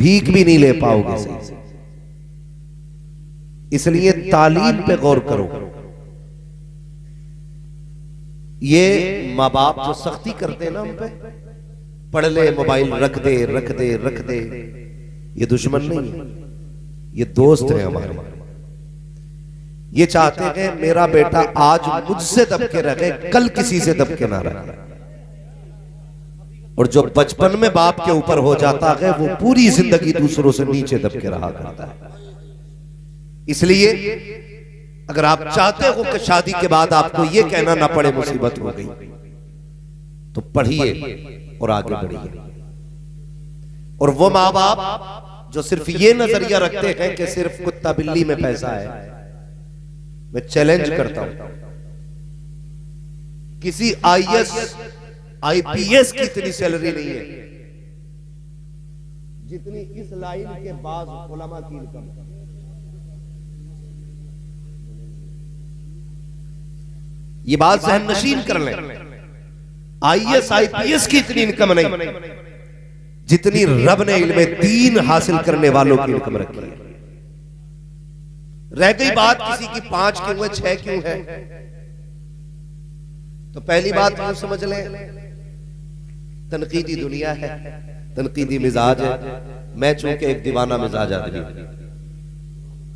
भीख भी नहीं ले पाओगे सही से। इसलिए तालीम पे गौर करो। ये माँ बाप जो सख्ती करते हैं ना हम पे, पढ़ ले, मोबाइल रख दे रख दे रख दे, ये दुश्मन नहीं है, ये दोस्त है हमारे। ये चाहते हैं मेरा बेटा आज मुझसे दब के रखे, कल किसी से दब के ना रखे। और जो बचपन में बाप के ऊपर हो जाता है वो पूरी जिंदगी दूसरों से नीचे दब के रहा करता है। इसलिए अगर आप चाहते हो कि शादी के बाद आपको ये कहना ना पड़े मुसीबत हो गई, तो पढ़िए और आगे बढ़िए। और वो माँ बाप जो सिर्फ ये नजरिया रखते हैं कि सिर्फ कुत्ता बिल्ली में पैसा है, मैं चैलेंज करता हूं, किसी आईएएस आईपीएस की इतनी सैलरी नहीं है जितनी इस लाइन के बाद उलमा की इनकम। ये बात ज़हन नशीन कर लें, आईएएस आईपीएस की इतनी इनकम नहीं जितनी रब ने इल्मे दीन हासिल करने वालों की इनकम रखी है। रह गई बात किसी की 5 क्यों है 6 क्यों है, तो पहली बात क्यों समझ लें, तनकीदी दुनिया है, तनकीदी मिजाज है। मैं चूंकि एक दीवाना मिजाज आदमी,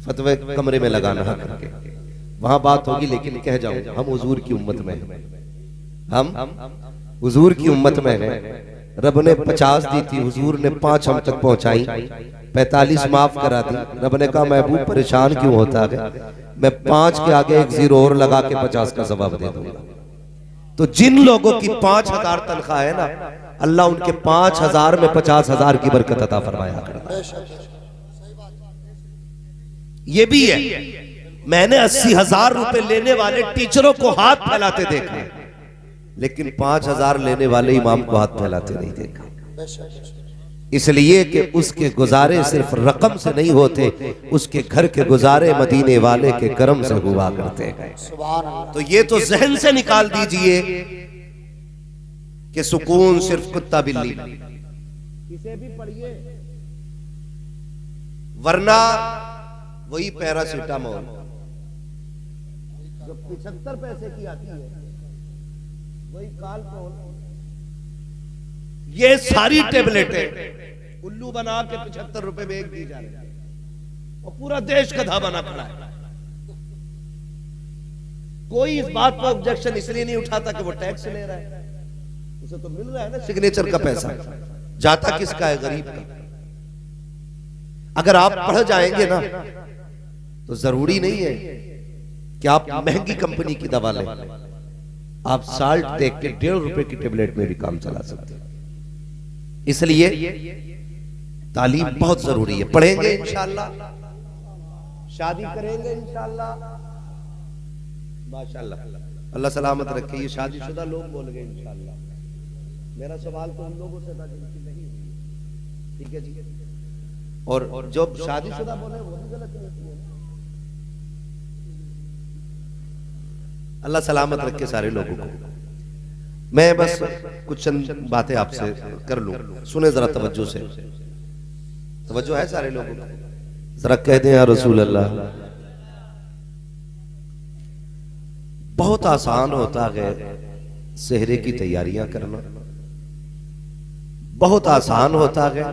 फतवे कमरे में लगाना करके वहां बात होगी, लेकिन कह जाऊं हम हुजूर की उम्मत में हैं, हम हुजूर की उम्मत में हैं। रब ने 50 दी थी, हुजूर ने 5 हम तक पहुंचाई, 45 माफ करा दी। रब ने कहा महबूब परेशान क्यों होता है, मैं 5 के आगे एक 0 और लगा के 50 का जवाब दे दूंगा। तो जिन लोगों की 5000 तनख्वाह है ना, अल्लाह उनके 5000 में 50,000 की बरकत अता फरमाया करता है। ये भी है, मैंने 80,000 रुपए लेने वाले टीचरों को हाथ फैलाते देखा, लेकिन 5,000 लेने वाले इमाम को हाथ फैलाते नहीं देखा। इसलिए कि उसके गुजारे सिर्फ रकम से नहीं होते, उसके घर के गुजारे मदीने वाले के करम से हुआ करते हैं। तो ये तो जहन से निकाल दीजिए कि सुकून सिर्फ कुत्ता बिल्ली, इसे भी पढ़िए, वरना वही पैरासिटामोल जो 75 पैसे की आती है, वही कालपोल, ये सारी टेबलेटें उल्लू बना के 75 रुपए में एक दी जा रही है, और पूरा देश गधा बना खड़ा है। कोई इस बात पर ऑब्जेक्शन इसलिए नहीं उठाता कि वो टैक्स ले रहा है, उसे तो मिल रहा है ना सिग्नेचर का पैसा, जाता किसका है, गरीब का। अगर आप पढ़ जाएंगे ना तो जरूरी नहीं है कि आप महंगी कंपनी की दवा लें, आप साल्ट देख के 1.5 रुपए की टेबलेट में भी काम चला सकते हैं। इसलिए तालीम बहुत जरूरी है। पढ़ेंगे इंशाअल्लाह, शादी करेंगे इंशाअल्लाह, माशाअल्लाह, अल्लाह सलामत रखे। ये शादीशुदा लोग बोल गए इंशाअल्लाह। मेरा सवाल तो उन लोगों से था जिनकी नहीं हुई, ठीक है जी। और जो शादीशुदा बोले वो भी गलत नहीं है। अल्लाह सलामत रखे सारे लोगों को। मैं बस कुछ चंद बातें आपसे कर लूं, सुने जरा तवज्जो से। तवज्जो है सारे लोगों को, जरा कह दें या रसूल अल्लाह। बहुत आसान होता है सेहरे की तैयारियां करना, बहुत आसान होता है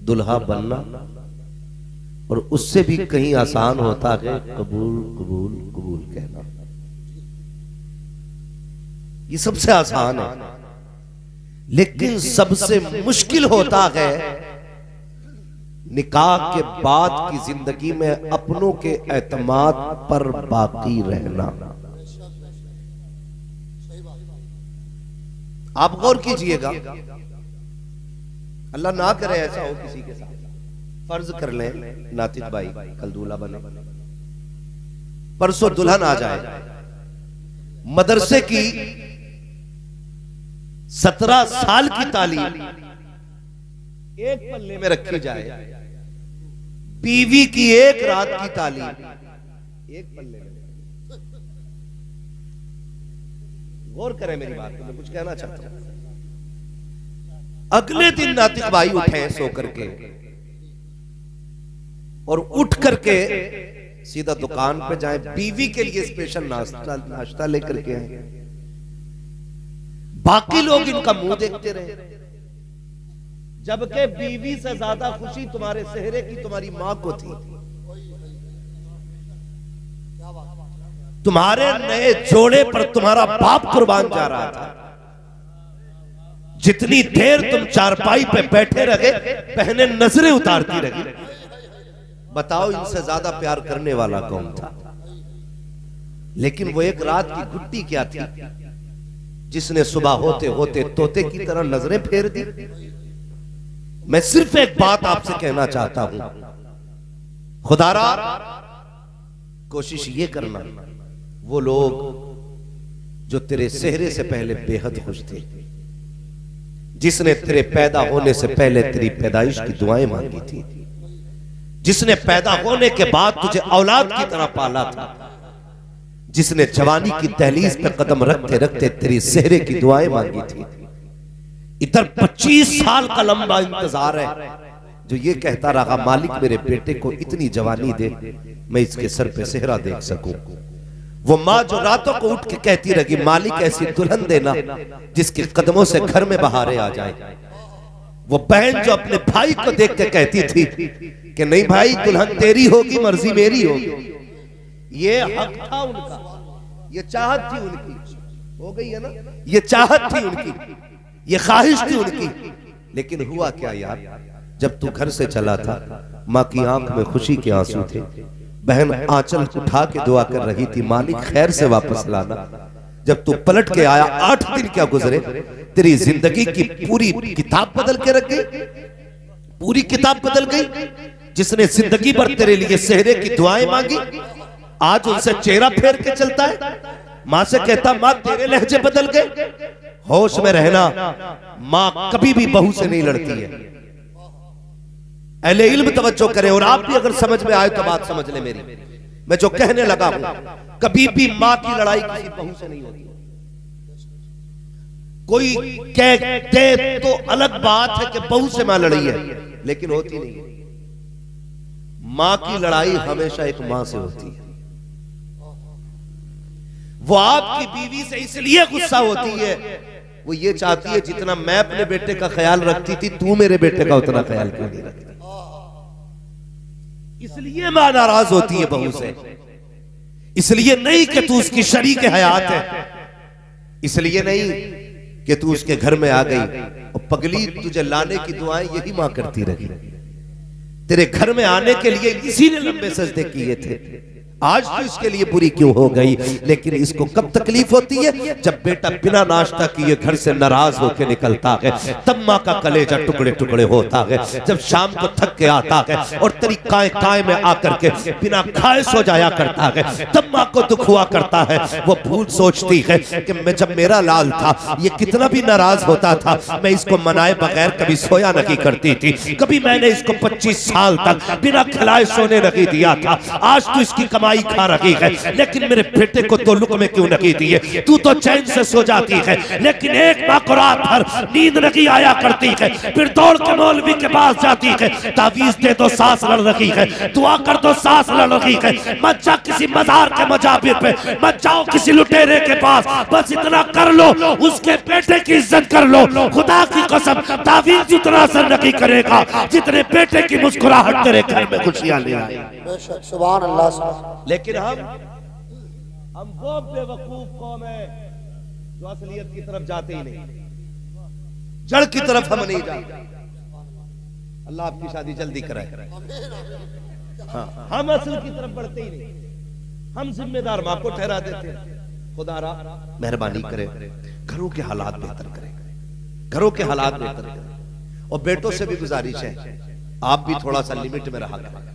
दुल्हा बनना, और उससे भी कहीं आसान होता है कबूल कबूल कबूल कहना। ये सबसे आसान है, लेकिन सबसे मुश्किल होता है निकाह के बाद की जिंदगी में अपनों के एतमाद पर बाकी रहना। आप गौर कीजिएगा, अल्लाह ना करे ऐसा हो किसी के साथ। फर्ज कर लें नातिक भाई कल दूल्हा बने, परसों दुल्हन आ जाए, मदरसे की 17 साल की तालीम एक पल्ले में रखी जाए, बीवी की एक रात की तालीम एक पल्ले में। गौर करें मेरी बात को, मैं कुछ कहना चाहता हूं। अगले दिन नातिक भाई उठे सो करके और उठ करके सीधा दुकान पे जाए, बीवी के लिए स्पेशल नाश्ता लेकर के आए। बाकी लोग इनका मुंह देखते रहे, जबकि बीवी से ज्यादा खुशी तुम्हारे सेहरे की तुम्हारी मां को थी। तुम्हारे नए जोड़े पर तुम्हारा बाप कुर्बान जा रहा था। जितनी देर तुम चारपाई पे बैठे रहे, बहनें नजरें उतारती रही। बताओ इनसे ज्यादा प्यार करने वाला कौन था? लेकिन वो एक रात की गुड्डी क्या थी जिसने सुबह होते होते तोते की तरह नजरें फेर दी। मैं सिर्फ एक बात आपसे कहना चाहता हूं, खुदारा कोशिश ये करना, वो लोग जो तेरे सेहरे से पहले बेहद खुश थे, जिसने तेरे पैदा होने से पहले तेरी पैदाइश की दुआएं मांगी थी, जिसने पैदा होने के बाद तुझे औलाद की तरह पाला था, जिसने जवानी की दहलीज पे कदम रखते रखते तेरी सेहरे की दुआएं मांगी थी, इधर 25 साल का लंबा इंतजार है, जो ये कहता रहा मालिक मेरे बेटे को इतनी जवानी दे, मैं इसके सर पे सेहरा देख सकूं। वो माँ जो रातों को उठ के कहती रही मालिक ऐसी दुल्हन देना जिसके कदमों से घर में बहारें आ जाए। वो बहन जो अपने भाई को देख के कहती थी कि नहीं भाई दुल्हन तेरी होगी, मर्जी मेरी होगी। ये हक था उनका, ये चाहत थी उनकी, हो गई है ना, ये चाहत थी उनकी, ये ख्वाहिश थी उनकी। लेकिन हुआ क्या यार, जब तू घर से चला था माँ की आंख में खुशी के आंसू थे। बहन आंचल उठा के दुआ कर रही थी मालिक खैर से वापस लाना। जब तू पलट के आया 8 दिन क्या गुजरे, तेरी जिंदगी की पूरी किताब बदल के रख गई, पूरी किताब बदल गई। जिसने जिंदगी भर तेरे लिए सेहरे की दुआएं मांगी, आज उनसे चेहरा फेर के चलता है। मां से कहता मां तेरे लहजे बदल गए। होश में रहना, मां कभी भी बहू से नहीं लड़ती है। अहले इल्म तवज्जो करें, और आप भी अगर समझ में आए तो बात समझ ले मेरी। मैं जो कहने लगा हूं, कभी भी मां की लड़ाई किसी बहू से नहीं होती। कोई कहते तो अलग बात है कि बहू से मां लड़ी है, लेकिन होती नहीं। मां की लड़ाई हमेशा एक मां से होती है। वो आपकी बीवी से इसलिए गुस्सा होती है, वो ये चाहती है जितना मैं अपने बेटे का ख्याल रखती थी तू मेरे बेटे का उतना ख्याल क्यों नहीं रखती। इसलिए मां नाराज होती है बहू से, इसलिए नहीं कि तू उसकी शरीक हयात है, इसलिए नहीं कि तू उसके घर में आ गई और पगली तुझे लाने की दुआएं यही मां करती रही। तेरे घर में आने के लिए इसी ने लंबे सजदे किए थे। आज तो इसके लिए बुरी क्यों हो गई, लेकिन इसको कब तकलीफ होती है, जब बेटा बिना नाश्ता किए घर से नाराज होकर निकलता है, तब माँ का कलेजा टुकड़े टुकड़े होता है। जब शाम को थक के आता है और तेरी काय काय में आकर के बिना खाए सो जाया करता है, तब माँ को दुख हुआ करता है। वो भूल सोचती है कि मैं जब मेरा लाल था ये कितना भी नाराज होता था, मैं इसको मनाए बगैर कभी सोया नहीं करती थी, कभी मैंने इसको 25 साल तक बिना खिलाए सोने नहीं दिया था। आज तो इसकी कमाई खा रही है, लेकिन मेरे बेटे को तो लुक में क्यों नहीं दिए। तू तो चैन से सो जाती है, लेकिन एक माँ को रात भर नींद नहीं आया करती है, फिर दौड़ के मौलवी के पास जाती है, तावीज दे दो सांस लड़ रही है, दुआ कर दो सांस लड़ रही है। मत जा किसी मजार के मजाबिर पे, मत जाओ किसी लुटेरे के पास, बस इतना कर लो उसके बेटे की इज्जत कर लो। खुदा की कसम तावीज उतना असर नहीं करेगा जितने बेटे की मुस्कुराहट तेरे घर में खुशियां ले आए। सुभान अल्लाह। लेकिन हम वो बेवकूफ कौम है जो असलियत की तरफ जाते ही नहीं, जड़ की तरफ हम नहीं जाते। अल्लाह आपकी शादी जल्दी कराए। हाँ, हम असल की तरफ बढ़ते ही नहीं, हम जिम्मेदार मां को ठहरा देते हैं। खुदारा मेहरबानी करे, घरों के हालात बेहतर करें, घरों के हालात बेहतर करें। और बेटों से भी गुजारिश है, आप भी थोड़ा सा लिमिट में रहा करें,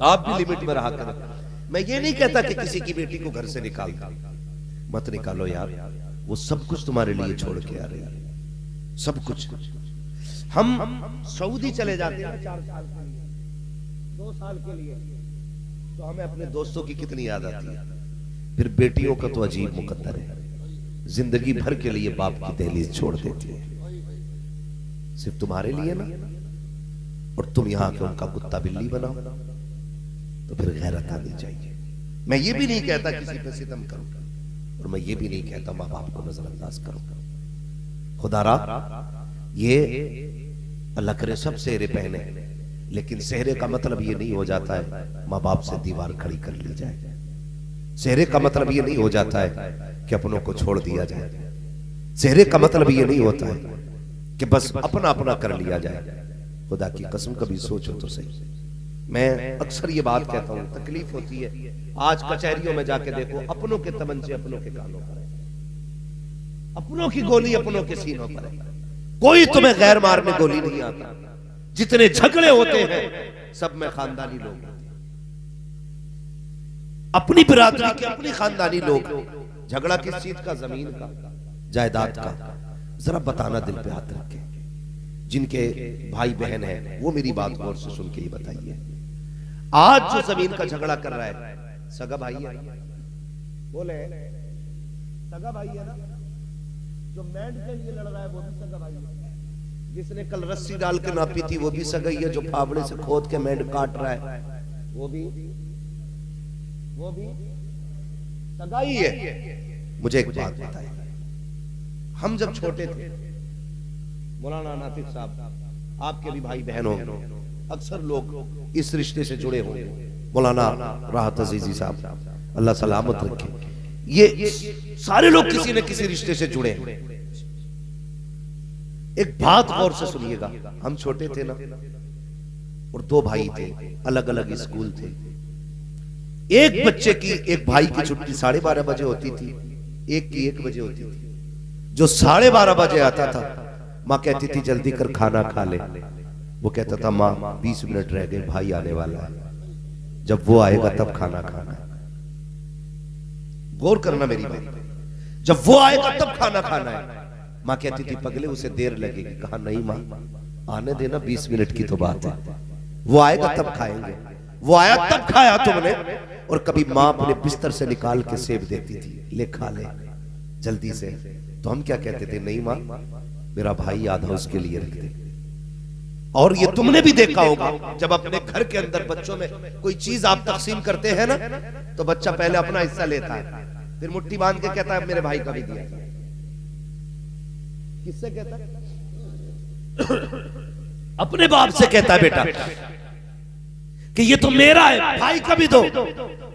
आप भी लिमिट में रहा करें। मैं ये नहीं कहता कि किसी की बेटी को घर से निकाल मत निकालो यार, वो सब कुछ तुम्हारे लिए छोड़ के आ रहे हैं, सब कुछ। हम सऊदी चले जाते हैं 4 साल के लिए, 2 साल के लिए, तो हमें अपने दोस्तों की कितनी याद आती है। फिर बेटियों का तो अजीब मुकद्दर है, जिंदगी भर के लिए बाप की दहलीज छोड़ देती है। सिर्फ तुम्हारे लिए ना, और तुम यहां के उनका कुत्ता बिल्ली बनाओ, तो फिर गैरत आनी चाहिए। मैं ये भी नहीं कहता किसी पे सितम करो, और मैं ये भी नहीं कहता माँ बाप को नजरअंदाज करो। खुदारा ये अल्लाह करे सब सेहरे पहने, लेकिन सेहरे का मतलब ये नहीं हो जाता है माँ बाप से दीवार खड़ी कर ली जाए। सेहरे का मतलब ये नहीं हो जाता है कि अपनों को छोड़ दिया जाए। सेहरे का मतलब ये नहीं होता है कि बस अपना अपना कर लिया जाए। खुदा की कसम कभी सोचो तो सही। मैं अक्सर ये बात कहता हूं, तकलीफ होती है। आज कचहरियों में जाके देखो, अपनों के तमंचे अपनों के कानों पर है, अपनों की गोली अपनों के सीनों पर है। कोई तुम्हें गैर मारने गोली नहीं आता। जितने झगड़े होते हैं सब में खानदानी लोग होते हैं, अपनी बिरादरी के अपनी खानदानी लोग। झगड़ा किस चीज का? जमीन का, जायदाद का। जरा बताना दिल पे हाथ रख के, जिनके भाई बहन है वो मेरी बात गौर से सुन के ही बताइए। आज जो जमीन का झगड़ा कर रहा है, सगा भाई है? बोले सगा भाई है ना? जो मैंड के लिए लड़ रहा है वो भी सगा भाई है। जिसने कल रस्सी डाल के नापी थी वो भी सगा ही है। जो फावड़े से खोद के मैंड काट रहा है वो भी सगा ही है। मुझे एक बात बताइए, हम जब छोटे थे, मौलाना नातिक साहब आपके भी भाई बहन हो, अक्सर लोग इस रिश्ते से जुड़े होंगे। मौलाना राहत अजीजी साहब अल्लाह सलामत रखे, ये सारे लोग किसी न किसी रिश्ते से जुड़े हैं। एक बात गौर से सुनिएगा, हम छोटे थे ना, और दो भाई थे, अलग अलग स्कूल थे। एक बच्चे की, एक भाई की छुट्टी 12:30 बजे होती थी, एक की 1 बजे होती थी। जो 12:30 बजे आता था, माँ कहती थी जल्दी कर खाना खा ले। वो कहता था माँ 20 मिनट रह गए, भाई आने वाला है, जब वो आएगा तब खाना खाना है। गौर करना मेरी बात, जब वो आएगा तब खाना खाना है। माँ कहती थी पगले उसे देर लगेगी। कहा नहीं माँ, आने देना, 20 मिनट की तो बात है, वो आएगा तब खाएंगे। वो आया तब खाया तुमने। और कभी माँ अपने बिस्तर से निकाल के सेब देती थी, ले खा ले जल्दी से। तो हम क्या कहते थे? नहीं माँ, मेरा भाई आधा उसके लिए रख दे। और ये तुमने भी देखा होगा, जब अपने घर के अंदर बच्चों में कोई चीज आप तकसीम करते हैं ना, तो बच्चा पहले अपना हिस्सा लेता है, फिर मुट्ठी बांध के कहता है मेरे भाई का भी दिया। किससे कहता है? अपने बाप से कहता है बेटा कि ये तो मेरा है, भाई का भी दो।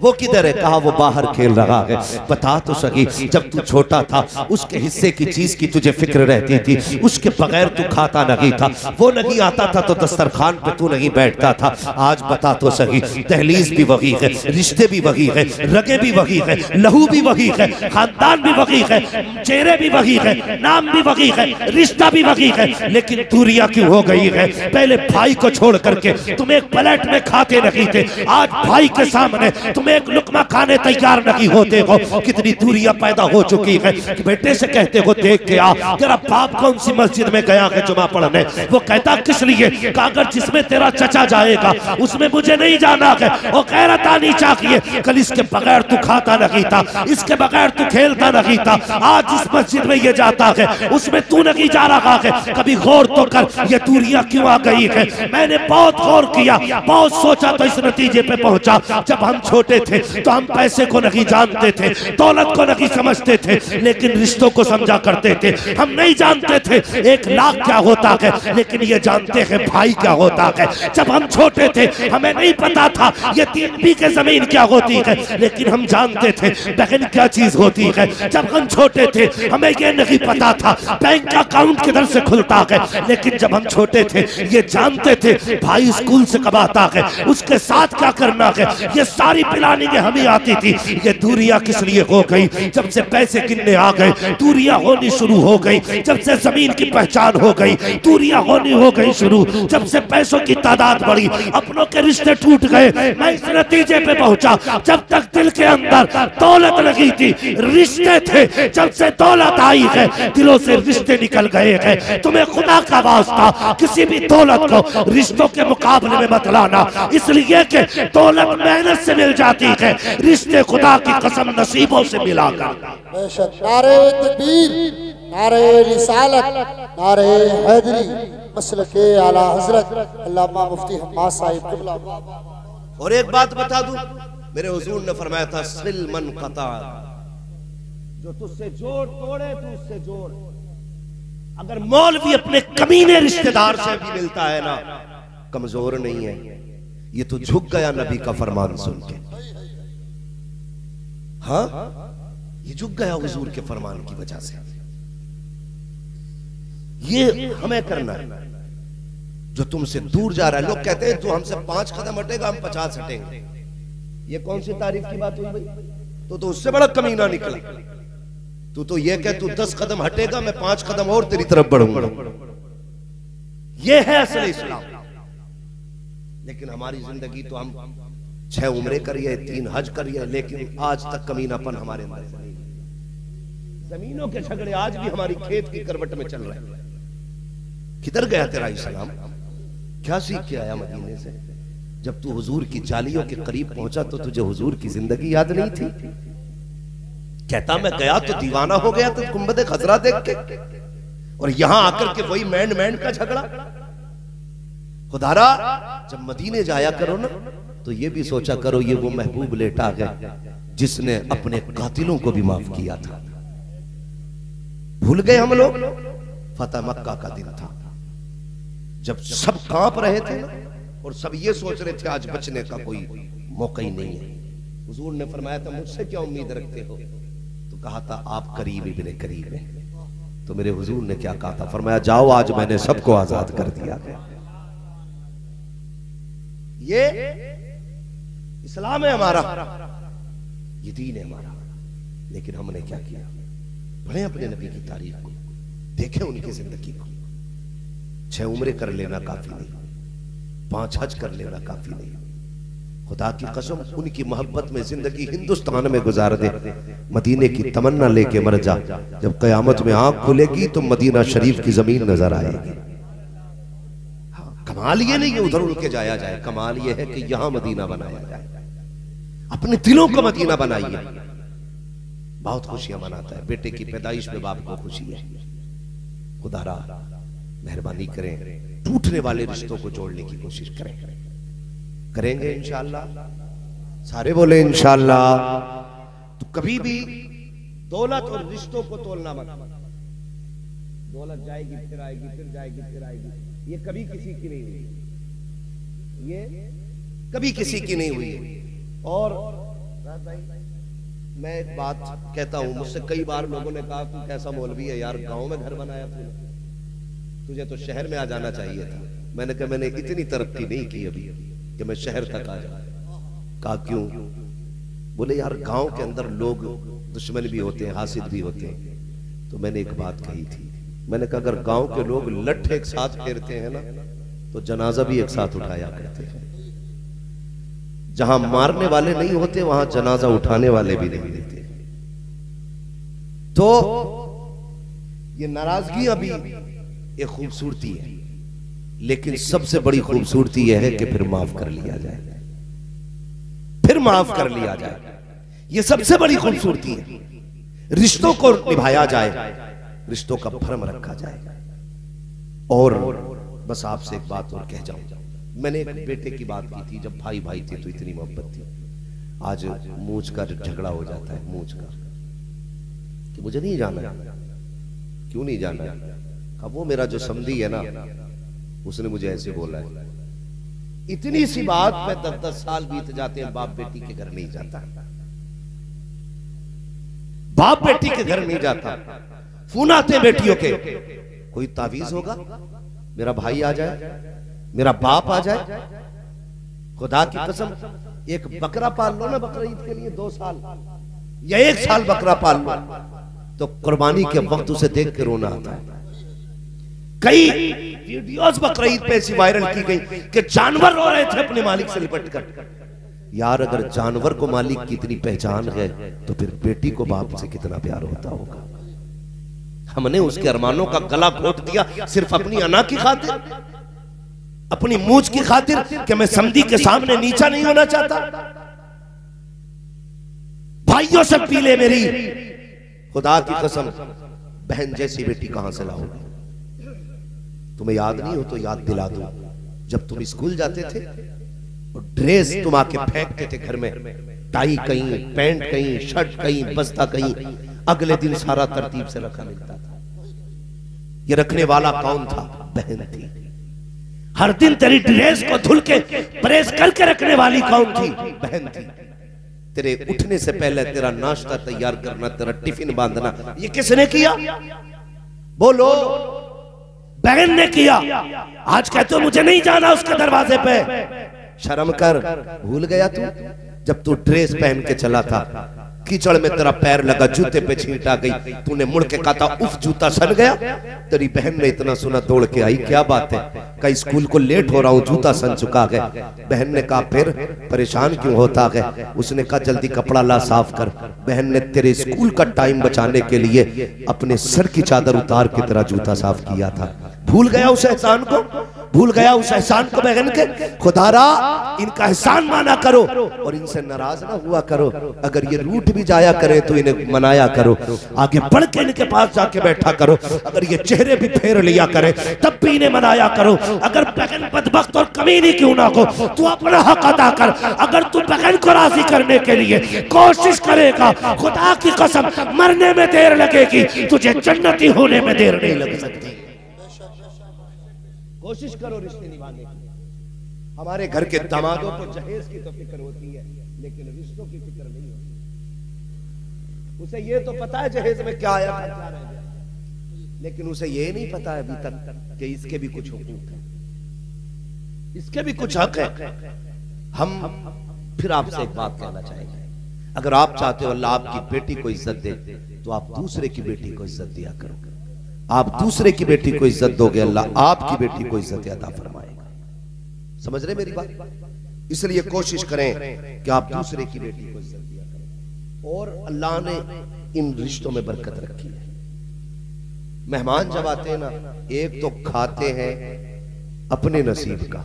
वो किधर है? कहा वो बाहर खेल रहा है। बता तो सही, जब तू छोटा था उसके हिस्से की चीज की तुझे फिक्र रहती थी, उसके बगैर तू खाता नहीं था। वो नहीं आता था तो दस्तरखान पे तू नहीं बैठता था। आज बता तो सही, दहलीज भी वही है, रिश्ते भी वही है, रगे भी वही है, लहू भी वही है, खानदान भी वही है, चेहरे भी वही है, नाम भी वही है, रिश्ता भी वही है, लेकिन दूरियां क्यों हो गई है? पहले भाई को छोड़ करके तुम एक प्लेट में खाते नहीं थे, आज भाई के सामने तुम एक लुकमा खाने तैयार नहीं होते हो। कितनी दूरियां पैदा हो चुकी है कि बेटे से कहते हो देख के आ, तेरा बाप कौन सी मस्जिद में गया है जुमा पढ़ने? वो कहता किस लिए? अगर जिसमें तेरा चचा जाएगा उसमें मुझे नहीं जाना है। वो गैरत आनी चाहिए। कल इसके बगैर तू खाता नहीं था, इसके बगैर तू खेलता नहीं था, आज इस मस्जिद में ये जाता है, उसमें तू नहीं जा रहा है। कभी गौर तो कर, ये दूरियां क्यों आ गई है? मैंने बहुत गौर किया, बहुत सोचा, तो इस नतीजे पे पहुंचा। जब हम छोटे थे तो हम पैसे को नहीं जानते थे, दौलत को नहीं समझते थे, लेकिन रिश्तों को समझा करते थे। हम नहीं जानते थे 1 लाख क्या होता है, लेकिन ये जानते हैं भाई क्या होता है। जब हम छोटे थे हमें नहीं पता था ये 3 बीघे जमीन क्या होती है, लेकिन हम जानते थे बहन क्या चीज होती है। जब हम छोटे थे हमें ये नहीं पता था बैंक का अकाउंट किधर से खुलता है, लेकिन जब हम छोटे थे ये जानते थे भाई स्कूल से कब आता है, उसके साथ क्या करना है। ये सारी प्लानिंग हमें आती थी। ये दूरियां किस लिए हो गई? जब से पैसे किन्ने आ गए दूरियां होनी शुरू हो गई। जब से जमीन की पहचान हो गई दूरियां होनी हो गई शुरू। जब से पैसों की तादाद बढ़ी अपनों के रिश्ते टूट गए। मैं इस नतीजे पे पहुंचा, जब तक दिल के अंदर दौलत लगी थी रिश्ते थे, जब से दौलत आई है दिलों से रिश्ते निकल गए हैं। तुम्हें खुदा का वास्ता किसी भी दौलत को रिश्तों के मुकाबले में मत लाना, इसलिए कि दौलत मेहनत से मिल जाती है, रिश्ते खुदा की कसम नसीबों से मिलाकर। बेशक नारे तकबीर, नारे रिसालत, नारे हैदरी। मसल के आला हजरत अल्लामा मुफ्ती हम्माद साहिब क़िबला। और एक बात बता दूं, मेरे हुजूर ने फरमाया था सिल मन क़ता, जो तुझसे जोड़ तोड़े तू उससे जोड़। अगर मौलवी अपने कमीने रिश्तेदार से भी मिलता है ना, कमजोर नहीं है, ये तो झुक गया नबी का फरमान सुन के। हाँ, ये झुक गया हुजूर के फरमान की वजह से। ये हमें करना है। जो तुमसे दूर जा रहा है, लोग कहते हैं तू हमसे 5 कदम हटेगा हम 50 हटेंगे। ये कौन सी तारीफ की बात हुई भाई? तो उससे बड़ा कमीना निकला। तू तो ये कह तू 10 कदम हटेगा मैं 5 कदम और तेरी तरफ बढ़ूंगा। ये है असल इस्लाम। लेकिन हमारी जिंदगी तो हम 6 उम्रे करिए, 3 हज करिए, लेकिन आज तक कमीनापन हमारे अंदर से नहीं। जमीनों के झगड़े आज भी हमारी खेत की करवट में चल रहे हैं। किधर गया तेरा इस्लाम? क्या सीख के आया मदीने से? जब तू हुजूर की जालियों के करीब पहुंचा तो तुझे हुजूर की जिंदगी याद नहीं थी? कहता मैं गया तो दीवाना हो गया तो गुंबद खजरा देख के, और यहां आकर के वही मैंड मैंड का झगड़ा। खुदारा जब मदीने जाया करो ना तो ये भी सोचा करो ये वो महबूब लेटा है जिसने अपने कातिलों को भी माफ किया था। भूल गए हम लोग? फतह मक्का का दिन था जब सब कांप रहे थे ना, और सब ये सोच रहे थे आज बचने का कोई मौका ही नहीं है। हुजूर ने फरमाया था मुझसे क्या उम्मीद रखते हो? तो कहा था आप करीब इब्ने करीब हैं। तो मेरे हुजूर ने क्या कहा था? फरमाया जाओ आज मैंने सबको आजाद कर दिया। ये इस्लाम है हमारा, ये दीन है हमारा। लेकिन हमने क्या किया? पढ़े अपने नबी की तारीफ को, देखें उनकी जिंदगी को। 6 उम्रे कर लेना काफी नहीं, 5 हज कर लेना काफी नहीं। खुदा की कसम उनकी मोहब्बत में जिंदगी हिंदुस्तान में गुजार दे, मदीने की तमन्ना लेके मर जा। जब कयामत में आंख खुलेगी तो मदीना शरीफ की जमीन नजर आएगी। कमाल ये नहीं है उधर उड़ के जाया जाए, कमाल ये है कि यहां मदीना बनाया जाए। अपने दिलों को मदीना बनाइए। बहुत खुशियां मनाता है, बेटे की पैदाइश में बाप को खुशी है। खुदारा मेहरबानी करें, टूटने वाले रिश्तों को जोड़ने की कोशिश करें। करेंगे इंशाअल्लाह, सारे बोले इंशाअल्लाह। तो कभी भी दौलत और रिश्तों को तोलना मत। दौलत जाएगी फिर आएगी, फिर जाएगी फिर आएगी, ये कभी किसी की नहीं हुई, ये कभी किसी की नहीं हुई। और मैं एक बात कहता हूं, मुझसे कई बार लोगों ने कहा तू कैसा मौलवी है यार, गांव में घर बनाया तूने, तुझे तो शहर में आ जाना चाहिए था। मैंने कहा मैंने इतनी तरक्की नहीं की अभी कि मैं शहर तक आ जाऊं। कहा क्यों? बोले यार गांव के अंदर लोग दुश्मन भी होते हैं, हासिद भी होते हैं। तो मैंने एक बात कही थी, मैंने कहा अगर गांव के लोग लठ एक साथ फेरते हैं ना तो जनाजा भी एक साथ उठाया करते हैं। जहां मारने वाले नहीं होते वहां जनाजा उठाने वाले भी नहीं देते। तो ये नाराजगी अभी एक खूबसूरती है, लेकिन सबसे बड़ी खूबसूरती यह है कि फिर माफ कर लिया जाए, फिर माफ कर लिया जाए। ये सबसे बड़ी खूबसूरती है। रिश्तों को निभाया जाए, रिश्तों का भरम रखा जाए। और बस आपसे एक बात और कह जाऊं, मैंने एक बेटे की बात की थी, जब भाई भाई थे तो इतनी मोहब्बत थी। आज मूंछ का झगड़ा हो जाता है, मूंछ का कि मुझे नहीं जाना। क्यों नहीं जाना? कहा वो मेरा जो समधी है ना उसने मुझे ऐसे बोला है। इतनी सी बात पे 10-10 साल बीत जाते हैं, बाप बेटी के घर नहीं जाता, बाप बेटी के घर नहीं जाता। फोन आते हैं बेटियों के, कोई तावीज होगा, मेरा भाई आ जाए, मेरा बाप आ जाए। खुदा की कसम एक बकरा पाल लो ना बकरीद के लिए 2 साल या 1 साल बकरा पाल लो तो कुर्बानी के वक्त उसे देख के रोना आता है। कई वीडियोस बकरीद पे ऐसी वायरल की गई कि जानवर रो रहे थे अपने मालिक से लिपट कर। यार अगर जानवर को मालिक की इतनी पहचान है तो फिर बेटी को बाप से कितना प्यार होता होगा। हमने उसके अरमानों का गला घोट दिया सिर्फ अपनी अना की खातिर, अपनी मूंछ की खातिर कि मैं समधी के सामने नीचा नहीं होना चाहता। भाइयों से पी ले मेरी, खुदा की कसम बहन जैसी बेटी कहां से लाओगे? तुम्हें याद नहीं हो तो याद दिला दूं, जब तुम स्कूल जाते थे और ड्रेस तुम आके फेंकते थे घर में, टाई कहीं, पैंट कहीं, शर्ट कहीं, बस्ता कहीं, अगले दिन सारा तरतीब से रखा मिलता था। ये रखने वाला कौन था? बहन थी। हर दिन तेरी ड्रेस को धुल के प्रेस करके रखने वाली कौन थी? बहन थी। तेरे उठने से पहले तेरा नाश्ता तैयार करना, तेरा टिफिन बांधना, ये किसने किया? बोलो। बहन ने किया। आज कहते हो मुझे नहीं जाना उसके दरवाजे पे। शर्म कर। भूल गया तू? जब तू ड्रेस पहन के चला था, कीचड़ में तेरा पैर लगा, जूते पे छींट आ गई, तूने मुड़ के कहा था उफ जूता सन गया। तेरी बहन ने इतना सुना दौड़ के आई, क्या बात है? कहीं स्कूल को लेट हो रहा हूं, जूता सन चुका है। बहन ने कहा फिर परेशान क्यों होता है? उसने कहा जल्दी कपड़ा ला साफ कर। बहन ने तेरे स्कूल का टाइम बचाने के लिए अपने सर की चादर उतार के तेरा जूता साफ किया था। भूल गया उस एहसान को? भूल गया उस एहसान को बहन के? खुदारा इनका एहसान माना करो और इनसे नाराज ना हुआ करो। अगर ये रूठ भी जाया करे तो इन्हें मनाया करो, आगे बढ़ के इनके पास जाके बैठा करो। अगर ये चेहरे भी फेर लिया करे तब भी इन्हें मनाया करो। अगर बहन बदबख्त और कमीनी क्यों ना हो, तू अपना हक अदा कर। अगर तू बहन को राजी करने के लिए कोशिश करेगा, खुदा की कसम मरने में देर लगेगी, तुझे जन्नती होने में देर नहीं लग सकती। कोशिश करो रिश्ते निभाने की। हमारे घर के दामादों को जहेज की तो फिक्र होती है, लेकिन रिश्तों की फिक्र नहीं होती। उसे ये तो पता है जहेज में क्या आया था, क्या रह गया, लेकिन उसे ये नहीं पता है अभी तक कि इसके भी कुछ हुकूक है, इसके भी कुछ हक है। हम फिर आपसे एक बात कहना चाहेंगे, अगर आप चाहते हो अल्लाह आपकी बेटी को इज्जत दे, तो आप दूसरे की बेटी को इज्जत दिया करो। आप दूसरे की बेटी को इज्जत दोगे, अल्लाह आपकी बेटी को इज्जत अता फरमाएगा। समझ रहे मेरी बात? इसलिए कोशिश करें कि आप दूसरे की बेटी को इज्जत दिया करें। और अल्लाह ने इन रिश्तों में बरकत रखी है। मेहमान जब आते हैं ना, एक तो खाते हैं अपने नसीब का,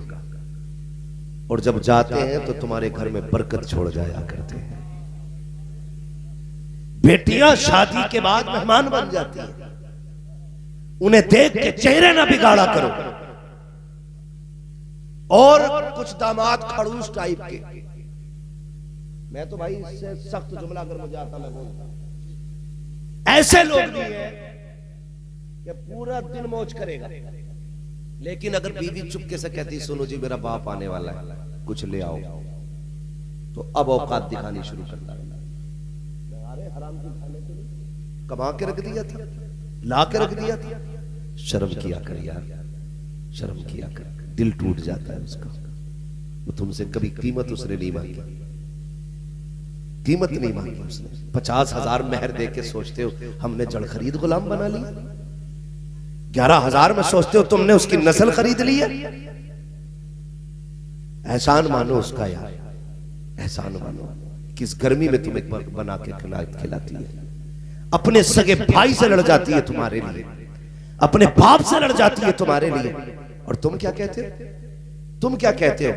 और जब जाते हैं तो तुम्हारे घर में बरकत छोड़ जाया करते हैं। बेटियां शादी के बाद मेहमान बन जाती हैं, उन्हें देख के चेहरे ना बिगाड़ा करो। और कुछ दामाद खड़ूस टाइप के, मैं तो भाई इससे सख्त जुमला अगर मुझे आता मैं बोलता, ऐसे लोग भी हैं कि पूरा दिन मौज करेगा, लेकिन अगर बीवी चुपके से कहती सुनो जी मेरा बाप आने वाला है, कुछ ले आओ, तो अब औकात दिखानी शुरू करता है। अरे हराम की खाने के लिए कमा के रख दिया था, ला के रख दिया था। शर्म किया कर यार, शर्म किया कर। दिल टूट जाता है उसका। वो तुमसे कभी कीमत उसने नहीं मांगी, कीमत नहीं मांगी उसने। 50,000 मेहर दे के सोचते हो हमने जड़ खरीद गुलाम बना ली। 11,000 में सोचते हो तुमने उसकी नस्ल खरीद ली है। एहसान मानो उसका यार, एहसान मानो। किस गर्मी में तुम्हें बना के खिलाती है, अपने सगे भाई से लड़ जाती है तुम्हारे लिए, अपने बाप से लड़ जाती है तुम्हारे लिए। और तुम क्या कहते हो? तुम क्या कहते हो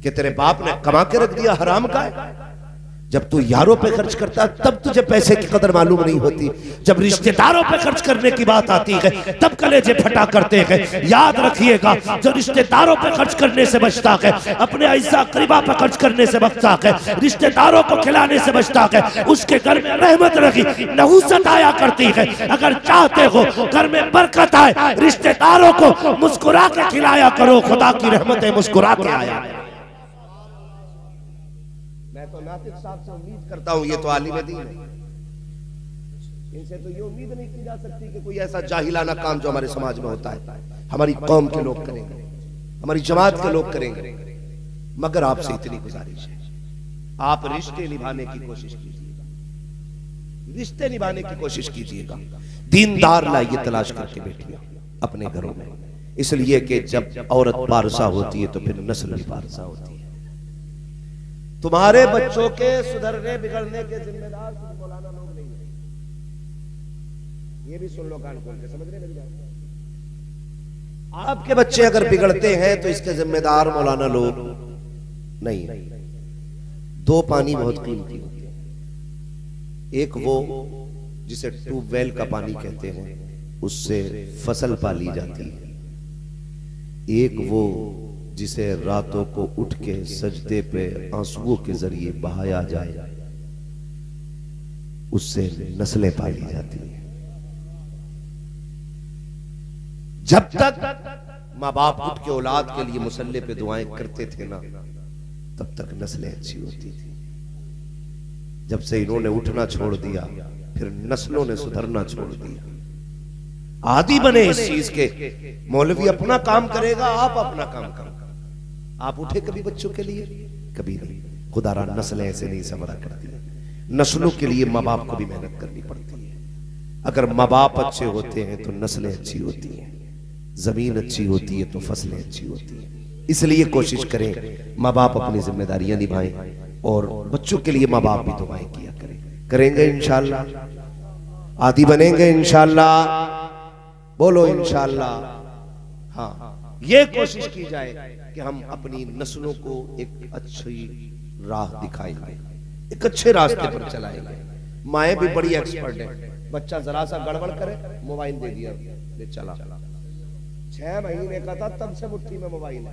कि तेरे बाप ने कमा के रख दिया, हराम का है। जब तू यारों पे खर्च करता है तब तुझे पैसे की कदर मालूम नहीं होती। जब रिश्तेदारों पे खर्च करने की बात आती है तब कलेजे फटा करते हैं। याद रखिएगा, जो रिश्तेदारों पे खर्च करने से बचता है, अपने अइज़ा करीबा पे खर्च करने से बचता है, रिश्तेदारों को खिलाने से बचता है, उसके घर में रहमत रखी, नहुसत आया करती है। अगर चाहते हो घर में बरकत आए, रिश्तेदारों को मुस्कुरा के खिलाया करो, खुदा की रहमतें मुस्कुरा के आया। मैं तो नातिक साहब से उम्मीद करता हूं, ये तो आलिम दीन है, इनसे तो ये उम्मीद नहीं की जा सकती कि कोई ऐसा जाहिलाना काम जो हमारे समाज में होता है हमारी कौम के लोग करेंगे, हमारी जमात के लोग करेंगे। मगर आपसे इतनी गुजारिश है, आप रिश्ते निभाने की कोशिश कीजिएगा, रिश्ते निभाने की कोशिश कीजिएगा। दीनदार लाइए तलाश करके बेटियां अपने घरों में, इसलिए कि जब औरत पारसा होती है तो फिर नस्ल भी पारसा होती है। तुम्हारे बच्चों के सुधरने बिगड़ने के जिम्मेदार सिर्फ मौलाना लोग नहीं है, ये भी सुन लो कान खोल के, समझ रहे मेरी बात? आपके बच्चे अगर बिगड़ते हैं तो इसके जिम्मेदार मौलाना लोग नहीं है। दो पानी बहुत कीमती होते हैं, एक वो जिसे ट्यूबवेल का पानी कहते हैं, उससे फसल पाली जाती है, एक वो जिसे रातों को उठ के सजदे पे आंसुओं के जरिए बहाया जाए, उससे नस्लें पाली जाती हैं। जब तक माँ बाप उठ के औलाद के लिए मुसल्ले पे दुआएं करते थे ना, तब तक नस्लें अच्छी होती थी। जब से इन्होंने उठना छोड़ दिया, फिर नस्लों ने सुधरना छोड़ दिया। आदी बने इस चीज के, मौलवी अपना काम करेगा, आप अपना काम करो। आप उठे कभी बच्चों के लिए? कभी नहीं। खुदारा नस्लें ऐसे नहीं संवरा करती। नस्लों के लिए माँ बाप को भी मेहनत करनी पड़ती है। अगर माँ बाप अच्छे होते हैं तो नस्लें अच्छी होती हैं, जमीन अच्छी होती है तो फसलें अच्छी होती हैं। इसलिए कोशिश करें माँ बाप अपनी जिम्मेदारियां निभाएं और बच्चों के लिए माँ बाप भी दुआएं किया करें। करेंगे इंशाअल्लाह, आदी बनेंगे इंशाअल्लाह, बोलो इंशाअल्लाह। हाँ, ये कोशिश की जाए कि हम अपनी नस्लों को एक अच्छी राह दिखाएंगे, एक अच्छे रास्ते पर चलाएंगे। माएँ भी बड़ी एक्सपर्ट है। बच्चा जरा सा गड़बड़ करे, मोबाइल दे दिया, ले चला। 6 महीने का था तब से मुट्ठी में मोबाइल है,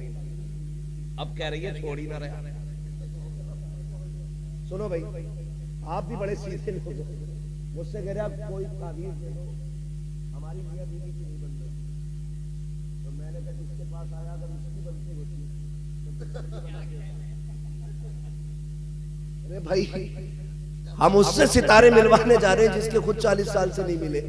अब कह रही है छोड़ ही ना रहे। सुनो भाई, आप भी बड़े सीधे लोग हो, मुझसे कह रहे आप कोई ताबीज दे दो, हमारी मियां बीवी की नहीं बन रही। तो मैंने कहा जिसके पास आया अगर उसकी बनती होती अरे भाई, हम उससे सितारे मिलवाने जा रहे हैं जिसके खुद 40 साल से नहीं मिले।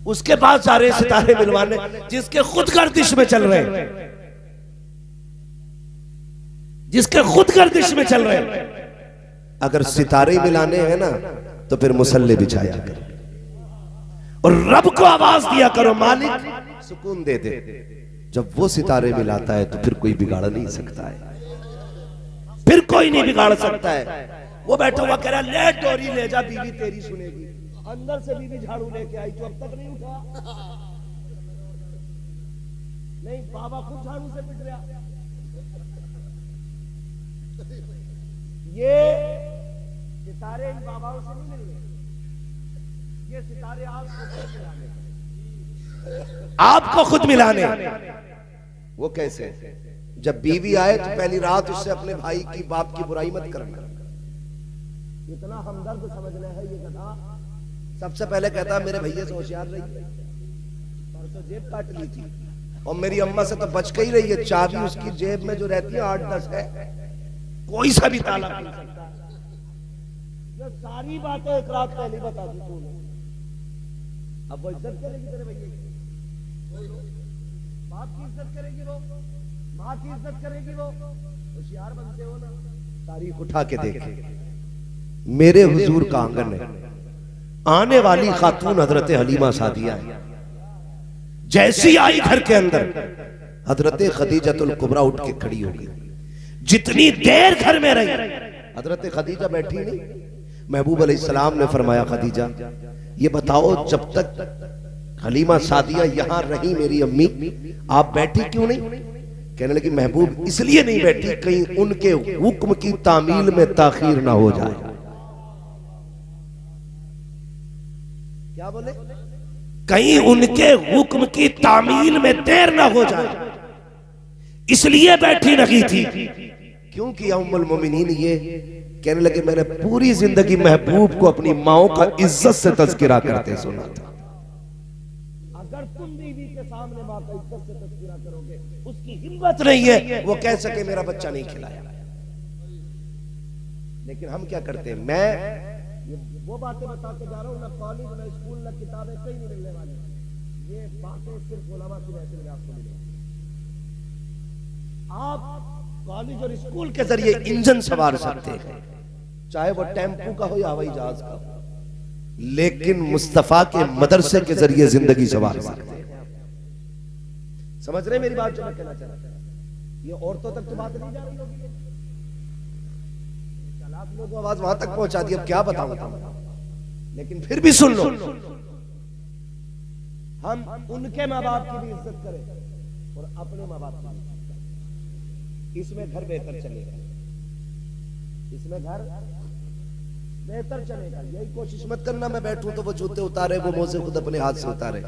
उसके पास जा रहे हैं सितारे मिलवाने जिसके खुद गर्दिश में चल रहे हैं, जिसके खुद गर्दिश में चल रहे हैं। अगर सितारे मिलाने हैं ना तो फिर मुसल्ले बिछाया करो और रब को आवाज दिया करो, मालिक सुकून दे दे। जब वो सितारे मिलाता है तो फिर कोई बिगाड़ नहीं सकता है, फिर कोई नहीं बिगाड़ सकता है। वो बैठा हुआ कह रहा ले डोरी ले जा, बीवी तेरी सुनेगी। अंदर से बीवी झाड़ू लेके आई तो अब तक नहीं उठा। नहीं, बाबा खुद झाड़ू से पिट रहा। ये सितारे इन बाबाओं से नहीं मिल रहे, ये सितारे आपको खुद मिलाने। वो कैसे? जब बीवी आए तो पहली रात उससे अपने भाई की बाप की बुराई मत करना। इतना हमदर्द समझना है ये गधा। सबसे पहले कहता मेरे भैया से होशियार रही, परसों जेब काट ली थी और मेरी अम्मा से तो बच के ही रही है। चाबी उसकी जेब में जो रहती है 8-10 है, कोई सा भी ताला खुल सकता है। ये सारी बातें एक रात पहले बता दी तूने। अब वो इज्जत करेगी तेरे भैया की, बाप की इज्जत करेगी, वो माँ की इज्जत करेगी। वो होशियार बनते हो ना। तारीख उठा के देखे, मेरे हुजूर का आंगन है, आने वाली खातून हजरत हलीमा सादिया है। जैसी आई घर के अंदर, हजरत खदीजतुल कुबरा उठ के खड़ी हो गई। जितनी देर घर में रही, हजरत खदीजा बैठी नहीं। महबूब अलैहिस्सलाम ने फरमाया खदीजा ये बताओ जब तक हलीमा सादिया यहां रही मेरी अम्मी, आप बैठी क्यों नहीं? कहने लगी महबूब इसलिए नहीं बैठी कहीं उनके हुक्म की तामील में ताखीर ना हो जाए। क्या बोले? कहीं उनके हुक्म की तामील में देर ना हो जाए, इसलिए बैठी नहीं थी। क्योंकि उम्मुल मोमिनीन ये कहने लगे मैंने पूरी जिंदगी महबूब को अपनी माओ का इज्जत से तज़किरा करते सुना था। अगर तुम बीवी के सामने मां का इज्जत से तज़किरा करोगे, उसकी हिम्मत नहीं है वो कह सके मेरा बच्चा नहीं खिलाया। लेकिन हम क्या करते हैं? मैं वो बातें बताते जा रहा हूं, ना कॉलेज ना स्कूल ना किताबें कहीं नहीं मिलने वाली। ये बातें सिर्फ उलमा की महफिल में आपको मिलेंगी। आप कॉलेज और स्कूल के जरिए इंजन सवार सकते हैं, चाहे वो टेम्पू का हो या हवाई जहाज का, लेकिन मुस्तफा के मदरसे के जरिए जिंदगी सवार सकते हैं। समझ रहे मेरी बात जो मैं कहना चाहता हूं? ये औरतों तक तो बात नहीं जा रही होगी, चालाक लोगों आवाज वहां तक पहुंचा दी। अब क्या बताऊं, लेकिन फिर भी सुन लो। हम उनके माँ बाप की भी इज्जत करें और अपने माँ बाप की, इसमें घर बेहतर चलेगा। इसमें घर बेहतर चलेगा। यही कोशिश मत करना मैं बैठूं तो वो जूते उतारे, वो मोजे खुद अपने हाथ से उतारे।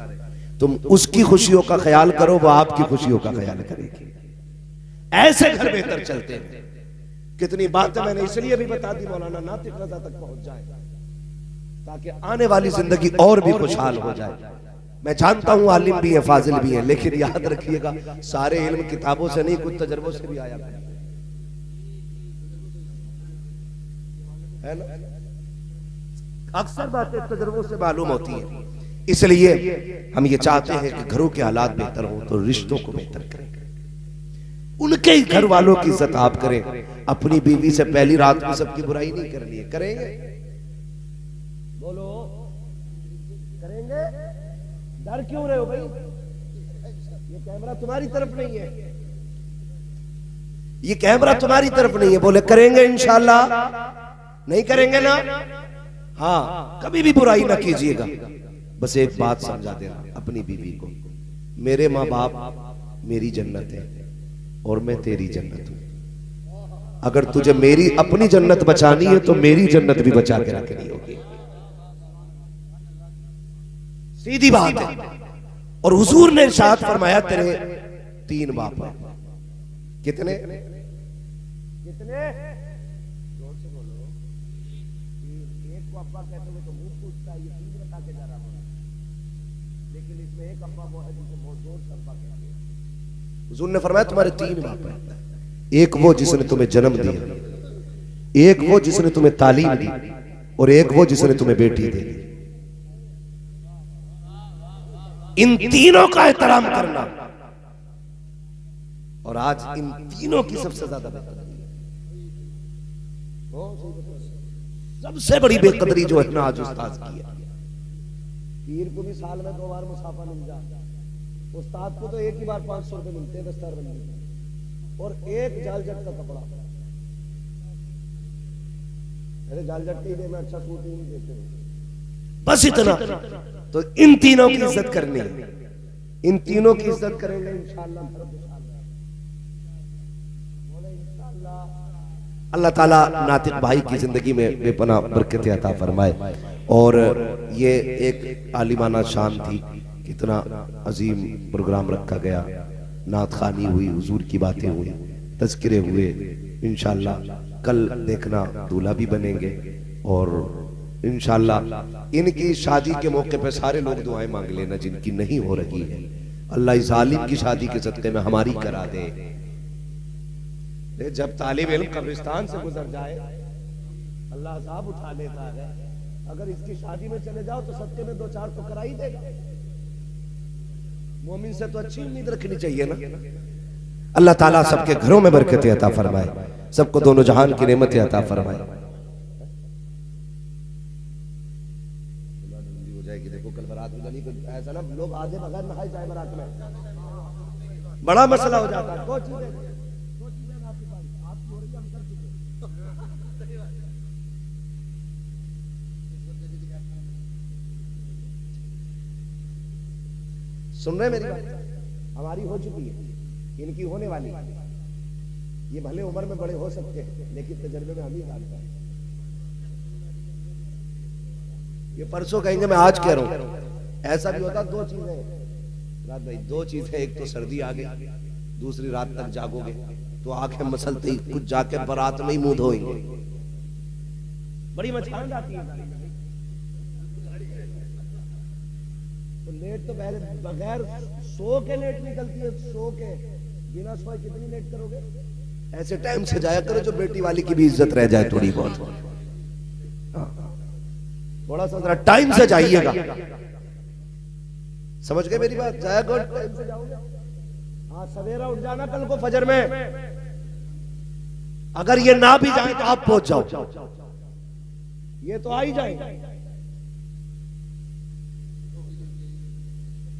तुम उसकी खुशियों का ख्याल करो, वो आपकी खुशियों का ख्याल करेगी। ऐसे घर बेहतर चलते हैं। कितनी बातें मैंने इसलिए भी बता दी मौलाना नातिक रजा तक पहुंच जाए, ताकि आने वाली जिंदगी और भी खुशहाल हो जाए। मैं जानता हूं आलिम भी है, फाजिल भी है, लेकिन याद रखिएगा सारे इल्म किताबों से नहीं, कुछ तजर्बों से भी आया है ना। अक्सर बातें तजर्बों से मालूम होती हैं। इसलिए हम ये चाहते हैं कि घरों के हालात बेहतर हो तो रिश्तों को बेहतर करें, उनके घर वालों की इज्जत आप करें। अपनी बीवी से पहली रात में सबकी बुराई नहीं करनी है। करेंगे? बोलो करेंगे? डर क्यों रहे हो भाई? ये कैमरा तुम्हारी तरफ नहीं है, ये कैमरा तुम्हारी तरफ नहीं है। बोले करेंगे इंशाल्लाह। नहीं करेंगे ना? हाँ, कभी भी बुराई ना कीजिएगा। बस एक बात समझा देना अपनी बीवी को, मेरे माँ बाप मेरी जन्नत है और मैं तेरी जन्नत हूं। अगर तुझे मेरी अपनी जन्नत बचानी है तो मेरी जन्नत भी बचा के रखनी होगी। सीधी बात है। और हुजूर ने इरशाद फरमाया तेरे 3 बाप हैं। कितने कितने? जोर से बोलो। एक को अब्बा कहते हुए तो मुंह पूछता है, ये 3 बता के जा रहा हूं, लेकिन इसमें एक अब्बा वो है जिसे बहुत जोर से अब्बा कहते हैं। हुजूर ने फरमाया तुम्हारे 3 बाप हैं। एक वो जिसने तुम्हें जन्म दिया, एक वो जिसने तुम्हें तालीम दी, और एक वो जिसने तुम्हें बेटी दे दी। इन तीनों का एहतराम करना। और आज इन तीनों की सबसे ज्यादा बेकदरी है। सबसे बड़ी बेकदरी जो है ना आज उस्ताद की है। पीर को भी साल में 2 बार मुसाफा मिल जाता, उस्ताद को तो एक ही बार 500 रुपए मिलते हैं दस्तार बंदी, और एक जालजट का कपड़ा। अरे जालजट के लिए मैं अच्छा सूट नहीं देते हूं, बस इतना। तो इन तीनों की इज्जत करनी है। इन तीनों की इज्जत करेंगे इंशाअल्लाह। अल्लाह ताला नातिक भाई की जिंदगी में बेपनाह बरकत अता फरमाए। और ये एक आलिमाना शान थी, कितना अजीम प्रोग्राम रखा गया, नात खानी हुई, हुजूर की बातें हुई, तज़किरे हुए। इंशाअल्लाह कल देखना दूल्हा भी बनेंगे, और इंशाअल्लाह इनकी शादी के मौके पे सारे लोग दुआएं मांग लेना जिनकी नहीं हो रही है। अल्लाह इस आलिम की शादी के सदक़े में हमारी करा दे। जब तालिब इल्म कब्रिस्तान से गुजर जाए अल्लाह साहब उठा लेता है। अगर इसकी शादी में चले जाओ तो सदक़े में 2-4 तो करा ही देगा। मोमिन से तो अच्छी उम्मीद रखनी चाहिए ना। अल्लाह ताला सबके घरों में बरकत अता फरमाए, सबको दोनों जहान की नेमतें अता फरमाए। देखो कल बारात में गली ऐसा ना लोग आधे बगैर नहाए जाए बारात में, बड़ा मसला हो जाता है। सुन रहे मेरी बात? हमारी हो चुकी है, इनकी होने वाली है। ये भले उम्र में बड़े हो सकते हैं, लेकिन तजर्बे में हम ही जानते हैं। ये परसों कहेंगे मैं आज कह रहा हूं। ऐसा भी होता 2 चीजें रात भाई, 2 चीजें, एक तो सर्दी आ गई, दूसरी रात तक जागोगे तो आंखें मसलते ही कुछ जाके बारात में ही मुंह धोएंगे। बड़ी मचान आती है। तो लेट तो पहले बगैर सो के लेट निकलती है, सो के बिना सोए कितनी लेट करोगे? ऐसे टाइम से जाया करो जो बेटी वाली की भी इज्जत रह जाए थोड़ी बहुत। थोड़ा सा जरा टाइम से जाइएगा, समझ गए मेरी बात? जाया करो टाइम से जाओगे। हाँ, सवेरा उठ जाना कल को फजर में। अगर ये ना भी जाए तो आप पहुंच जाओ, ये तो आ ही जाएगा,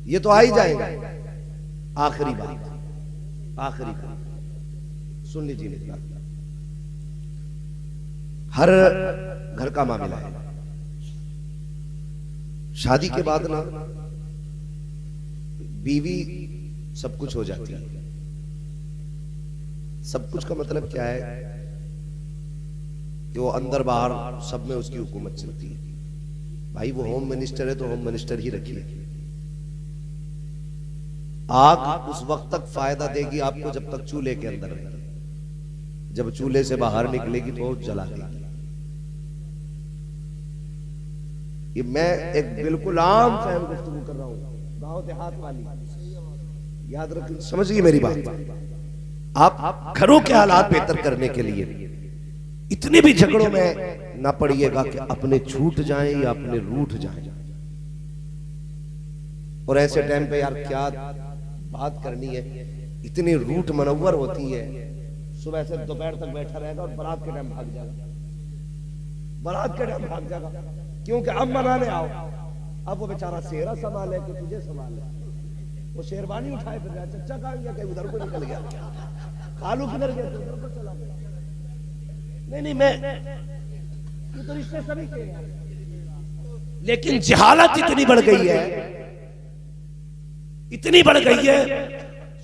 ये तो आ ही जाएगा। आखिरी बात, आखिरी बात सुन लीजिए मेरी बात। हर घर का मामला है, शादी के बाद ना बीवी सब कुछ हो जाती है। सब कुछ का मतलब क्या है कि वो अंदर बाहर सब में उसकी हुकूमत चलती है। भाई वो होम मिनिस्टर है तो होम मिनिस्टर ही रखिए। आग उस वक्त तक फायदा देगी आपको जब तक चूल्हे के अंदर रहेगी। जब चूल्हे से बाहर निकलेगी तो जला देगी। ये मैं एक बिल्कुल आम फहम गुफ्तगू कर रहा हूं, गांव देहात वाली, याद रखिए, समझिए मेरी बात। आप घरों के हालात बेहतर करने के लिए इतने भी झगड़ों में ना पड़िएगा कि अपने छूट जाएं या अपने रूठ जाएं। और ऐसे टाइम पे यार क्या बात करनी है, इतनी रूठ मनव्वर होती है, सुबह से दोपहर तक बैठा रहेगा और बारात के टाइम भाग जाएगा, बारात के टाइम भाग जाएगा, क्योंकि अब मनाने आओ। अब वो बेचारा सेहरा संभाले कि तुझे संभाले, वो शेरवानी उठाए फिर गया, चच्चा कहाँ गया, कहीं उधर को निकल गया, कालू किधर गया, तो उधर को चला गया। नहीं मैं ये तो रिश्ते सभी के हैं, लेकिन जहालत इतनी बढ़ गई है, इतनी बढ़ गई है,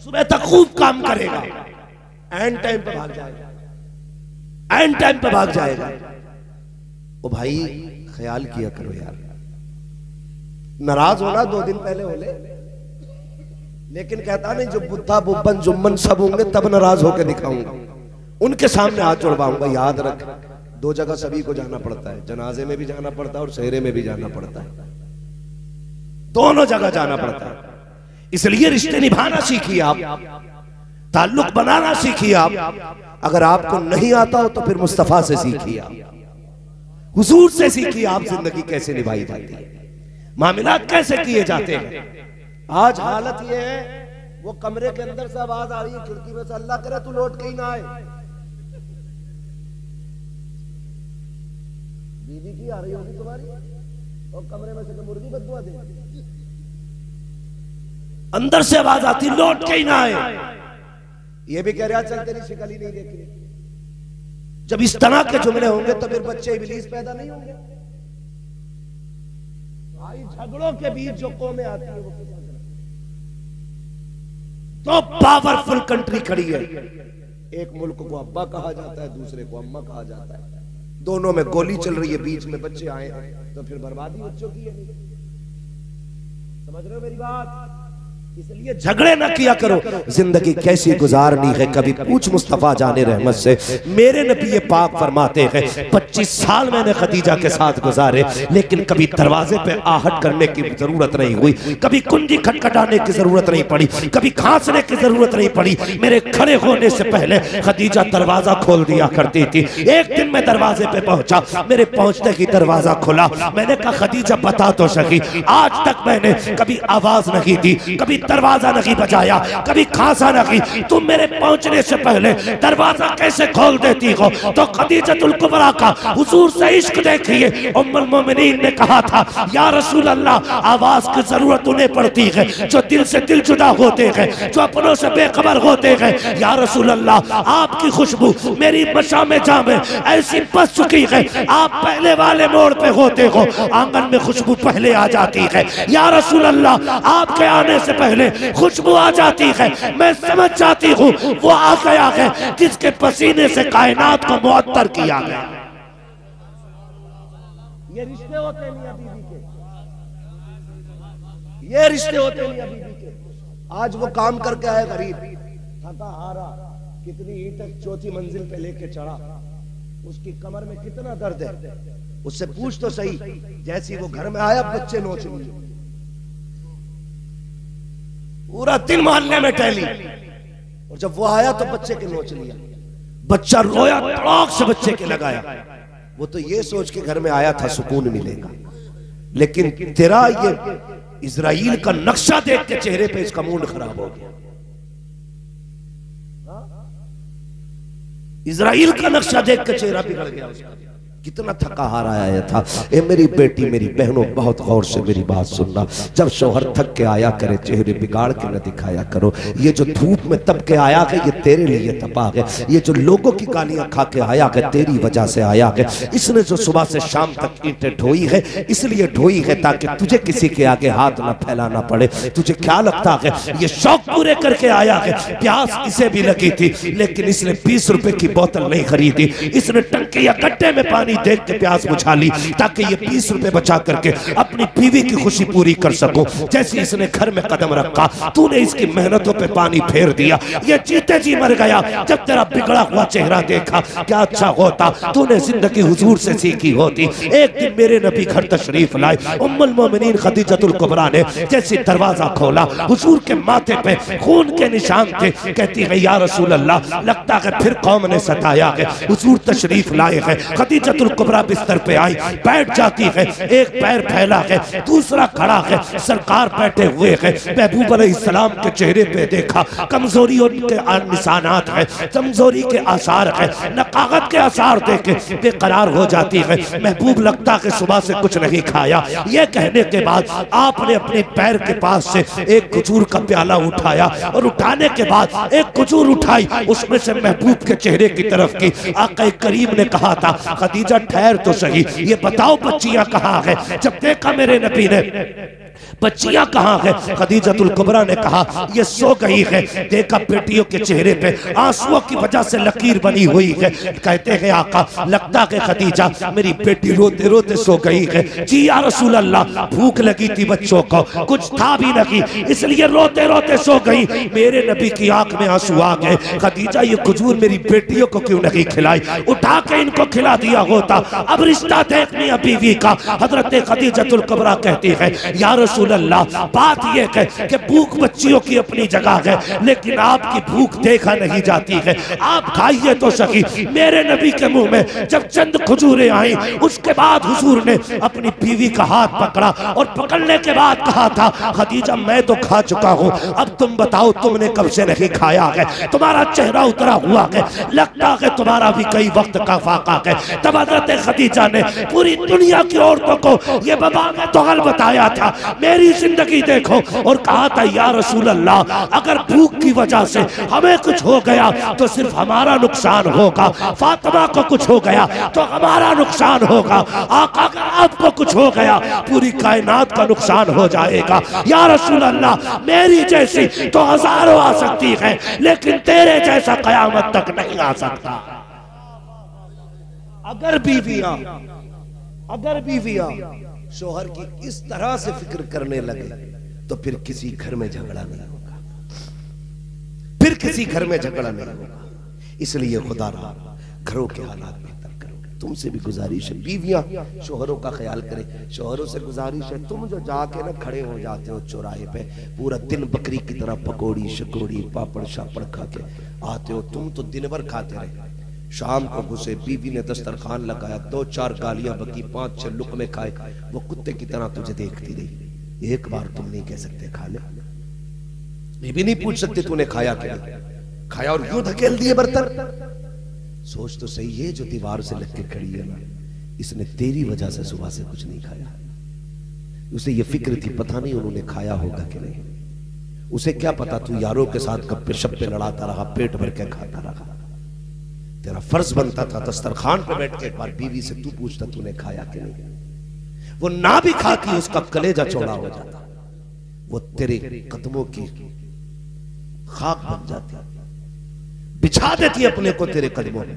सुबह तक खूब काम करेगा, एंड टाइम पे भाग जाएगा, एंड टाइम पे भाग जाएगा। ओ भाई ख्याल किया करो यार, नाराज होना 2 दिन पहले हो ले, लेकिन कहता नहीं जो बुद्धा बुब्बन जुम्मन सब होंगे तब नाराज होकर दिखाऊंगा, उनके सामने हाथ जोड़वाऊंगा। याद रख 2 जगह सभी को जाना पड़ता है, जनाजे में भी जाना पड़ता है और सेहरे में भी जाना पड़ता है, दोनों जगह जाना पड़ता है। इसलिए रिश्ते निभाना सीखिए आप, ताल्लुक बनाना सीखिए आप। अगर आपको नहीं आता हो तो फिर मुस्तफा से सीखिए आप, हुजूर से सीखिए आप जिंदगी कैसे निभाई जाती है, मामलात कैसे किए जाते हैं। आज हालत ये है, वो कमरे के अंदर से आवाज आ रही है खिड़की में से, अल्लाह करे तू लौट के ही ना आए, बीवी की आ रही होगी तुम्हारी, और कमरे में से मुर्गी बदुआ दे, अंदर से आवाज आती लौट के ही ना आए। ये भी कह रहा चल तेरी शिकल ही नहीं देखी। जब इस तरह के जुमले होंगे तो फिर बच्चे इब्लीस पैदा नहीं होंगे। भाई झगड़ों के बीच जो कौमें आती है वो तो पावरफुल कंट्री खड़ी है, एक मुल्क को अब्बा कहा जाता है, दूसरे को अम्मा कहा जाता है, दोनों में गोली चल रही है, बीच में बच्चे आए हैं तो फिर बर्बादी बच्चों की है। समझ रहे हो मेरी बात? इसलिए झगड़े ना किया करो। जिंदगी कैसी गुजारनी है कभी पूछ मुस्तफा जाने रहमत से। मेरे नबी पाक फरमाते हैं 25 साल मैंने खदीजा के साथ गुजारे, लेकिन कभी दरवाजे पे आहट करने की जरूरत नहीं हुई, कभी कुंजी खटखटाने की जरूरत नहीं पड़ी, कभी खांसने की जरूरत नहीं पड़ी। मेरे खड़े होने से पहले खदीजा दरवाजा खोल दिया करती थी। एक दिन मैं दरवाजे पे पहुंचा, मेरे पहुंचते ही दरवाजा खुला। मैंने कहा खदीजा बता तो सकी, आज तक मैंने कभी आवाज नहीं दी, कभी दरवाजा नहीं बजाया, कभी खांसा नहीं, तुम मेरे पहुंचने से पहले दरवाजा कैसे खोल देती हो? तो खदीजतुल कुबरा का हुजूर से इश्क देखिए। उम्मुल मोमिनीन ने कहा था या रसूल अल्लाह, आवाज की जरूरत उन्हें पड़ती है जो दिल से दिल जुदा होते हैं, जो अपनों से बेखबर होते हैं। या रसूल अल्लाह, आपकी खुशबू मेरी मशा में जामे ऐसी बस चुकी है, आप पहले वाले मोड़ पे होते हो, आंगन में खुशबू पहले आ जाती है। या रसूल अल्लाह, आपके आने से पहले खुशबू आ जाती है, मैं समझ जाती हूँ वो आ गया है जिसके पसीने से कायनात को मुअत्तर किया गया। ये रिश्ते होते हैं मियां बीवी के, ये रिश्ते होते हैं मियां बीवी के। आज वो काम करके आए गरीब, थका हारा, कितनी ईंटें चौथी मंजिल पे लेके चढ़ा, उसकी कमर में कितना दर्द है, उससे पूछ तो सही। जैसी वो घर में आया बच्चे नोच लिए, पूरा दिन मोहल्ले में टहली, और जब वो आया तो बच्चे के नोच लिया। बच्चा रोया, तड़ाक से बच्चे के लगाया। वो तो ये सोच के घर में आया था सुकून मिलेगा, लेकिन तेरा ये इजराइल का नक्शा देख के चेहरे पे इसका मूड खराब हो गया। इजराइल का नक्शा देख के चेहरा बिगड़ गया उसका। कितना थका हारा आया था। ए मेरी बेटी, मेरी बहनों, बहुत गौर से मेरी बात सुनना। जब शौहर थक के आया करे, चेहरे बिगाड़ के न दिखाया करो। ये जो धूप में तप के आया है, ये तेरे लिए तपा है। ये जो लोगों की गालियां खा के आया है, तेरी वजह से आया है। इसने जो सुबह से शाम तक ईंटें ढोई है, इसलिए ढोई है ताकि तुझे किसी के आगे हाथ न फैलाना पड़े। तुझे क्या लगता है ये शौक पूरे करके आया है? प्यास इसे भी लगी थी, लेकिन इसने 20 रुपए की बोतल नहीं खरीदी। इसने टंकी या गड्ढे में पानी देख के प्यास बुझा ली ताकि ये 20 रुपए बचा करके अपनी बीवी की खुशी पूरी कर सको। जैसे इसने घर में कदम रखा, तूने इसकी मेहनतों पे पानी फेर दिया। ये जीते जी मर गया। जब तेरा बिगड़ा हुआ चेहरा देखा, क्या अच्छा होता तूने जिंदगी हुजूर से सीखी होती। एक दिन मेरे नबी घर तशरीफ लाए। उम्मुल मोमिनीन खदीजतुल कुबरा ने जैसे दरवाजा खोला, हुजूर के माथे पे खून के निशान थे। कहती है या रसूल अल्लाह, लगता है फिर कौम ने सताया है। हुजूर तशरीफ लाए हैं। खदीजतुल कुबरा बिस्तर पे आई, बैठ जाती है। एक पैर फैला है, दूसरा खड़ा है। सरकार बैठे हुए हैं। महबूब अलैहिस्सलाम के चेहरे पे देखा, कमजोरी के निशानात है, कमजोरी के आसार है, नकागत के आसार देखे बेकरार हो जाती है। महबूब लगता है सुबह से कुछ नहीं खाया। ये कहने के बाद आपने अपने पैर के पास से एक खजूर का प्याला उठाया और उठाने के बाद एक खजूर उठाई, उसमें से महबूब के चेहरे की तरफ की। आका करीम ने कहा था, खदीजा ठहर तो सही, ये बताओ बच्चियां कहाँ है? जब देखा मेरे नबी ने, बच्चियां कहाँ है? खदीजतुल कुबरा ने कहा ये सो गई है। देखा बेटियों के चेहरे पे आंसुओं की वजह से लकीर बनी हुई है। कहते हैं आका, लगता है खदीजा मेरी बेटी रोते रोते सो गई है। जी या रसूल अल्लाह, भूख लगी थी बच्चों को, कुछ था भी नहीं, इसलिए रोते रोते सो गई। मेरे नबी की आंख में आंसू आ गए। खदीजा ये खजूर मेरी बेटियों को क्यों नहीं खिलाई? उठा के इनको खिला दिया होता। अब रिश्ता देख मियां बीवी का। हजरत खदीजतुल कुबरा कहती है या रसूल अल्लाह, बात यह है कि भूख बच्चियों की अपनी जगह है, लेकिन आपकी भूख देखा नहीं जाती है। आप खाइए तो सही। मेरे नबी के मुंह में जब चंद खजूरें आई, उसके बाद हुजूर ने अपनी बीवी का हाथ पकड़ा और पकड़ने के बाद कहा था, खदीजा मैं तो खा चुका हूं, अब तुम बताओ तुमने कब से नहीं खाया है? तुम्हारा चेहरा उतरा हुआ है, लगता है तुम्हारा भी कई वक्त का फाका है। तब हजरत खदीजा ने पूरी दुनिया की औरतों को यह बबा में तोहल बताया था, मेरी जिंदगी देखो, और कहा था या रसूल अल्लाह, अगर भूख की वजह से हमें कुछ हो गया तो सिर्फ हमारा नुकसान होगा। फातिमा को कुछ हो गया तो हमारा नुकसान होगा। आका अगर आपको कुछ हो गया पूरी कायनात का नुकसान हो जाएगा। या रसूल अल्लाह, मेरी जैसी तो हजारों आ सकती है, लेकिन तेरे जैसा कयामत तक नहीं आ सकता। अगर बीवियां शोहर की इस तरह से फिक्र करने लगे तो फिर किसी घर में झगड़ा नहीं होगा, फिर किसी घर में झगड़ा नहीं होगा। इसलिए खुदा रहा घरों के हालात बेहतर करो। तुमसे भी गुजारिश है, बीवियां शोहरों का ख्याल करें। शोहरों से गुजारिश है, तुम जो जाके ना खड़े हो जाते हो चौराहे पे, पूरा दिन बकरी की तरह पकौड़ी शकौड़ी पापड़ शापड़ खा के आते हो, तुम तो दिन भर खाते रहे। शाम को घुसे, बीवी ने दस्तरखान लगाया, 2-4 गालियां बकी, 5-6 लुकमे खाए, वो कुत्ते की तरह तुझे देखती रही। एक बार तुम नहीं कह सकते खा ले, ये भी नहीं पूछ सकते तूने खाया क्या? खाया और यूं धकेल दिए बर्तन। सोच तो सही, ये जो दीवार से लग के खड़ी है ना, इसने तेरी वजह से सुबह से कुछ नहीं खाया। उसे ये फिक्र थी पता नहीं उन्होंने खाया होगा कि नहीं। उसे क्या पता तू यारों के साथ गप्पे शप्पे लड़ाता रहा, पेट भर के खाता रहा। तेरा फर्ज बनता था दस्तरखान पे बैठ के एक बार बीवी से तू पूछता तूने खाया कि नहीं। वो ना भी खाती उसका कलेजा चौड़ा हो जाता, वो तेरे कदमों की खाक बन जाती, बिछा देती अपने को तेरे कदमों में।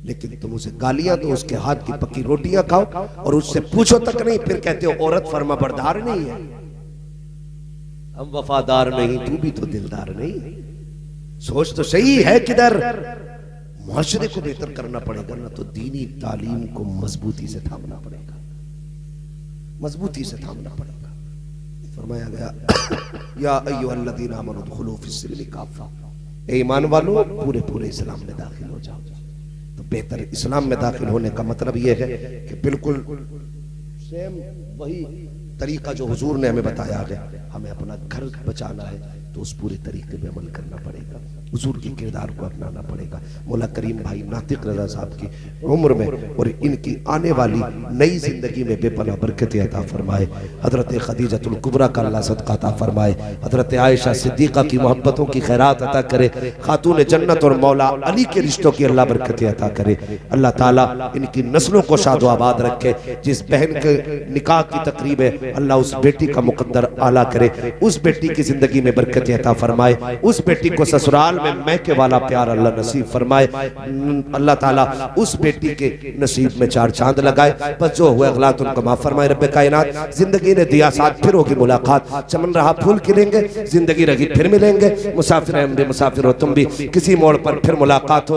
लेकिन तुम उसे गालियां दो, उसके हाथ की पक्की रोटियां खाओ और उससे पूछो तक नहीं, फिर कहते हो औरत फर्माबरदार नहीं है, हम वफादार नहीं, तू भी तो दिलदार नहीं। सोच तो सही है किधर। मुआशरे को बेहतर करना पड़ेगा ना, तो दीनी तालीम को मजबूती से थामना पड़ेगा, मजबूती से थामना पड़ेगा। फरमाया गया या अय्युहल्लज़ीना आमनू दुखुलू फिस्सिल्मी काफ़ा, ए ईमान वालों पूरे पूरे इस्लाम में दाखिल हो जाओ। तो बेहतर इस्लाम में दाखिल होने का मतलब यह है कि बिल्कुल सेम वही तरीका जो हुजूर ने हमें बताया है, हमें अपना घर बचाना है तो उस पूरे तरीके पे अमल करना पड़ेगा। हुजूर के किरदार को अपनाना पड़ेगा। मौला करीम भाई नातिक रजा साहब की उम्र में और इनकी आने वाली नई जिंदगी में बेपनाह बरकत अता फरमाए। हजरत खदीजतुल कुबरा का अल्लाह सदका अता फरमाए। हजरत आयशा सिद्दीका की मोहब्बतों की खैरात अता करे। खातून जन्नत और मौला अली के रिश्तों की अल्लाह बरकत अता करे। अल्लाह ताला इनकी नस्लों को शादो आबाद रखे। जिस बहन के निकाह की तकरीब है अल्लाह उस बेटी का मुकद्दर आला करे, उस बेटी की जिंदगी में बरकत अता फरमाए। उस बेटी को ससुराल में मैके वाला प्यार अल्लाह नसीब फरमाए। अल्लाह ताला उस बेटी के नसीब में चार चांद लगाए। बस जो हुए अगलात उनको माफ फरमाए। रब्बे कायनात जिंदगी ने दिया साथ, फिर होगी मुलाकात। चमन रहा फूल खिलेंगे, जिंदगी रही फिर मिलेंगे। मुसाफिर है मुसाफिर हो तुम भी, किसी मोड़ पर फिर मुलाकात हो।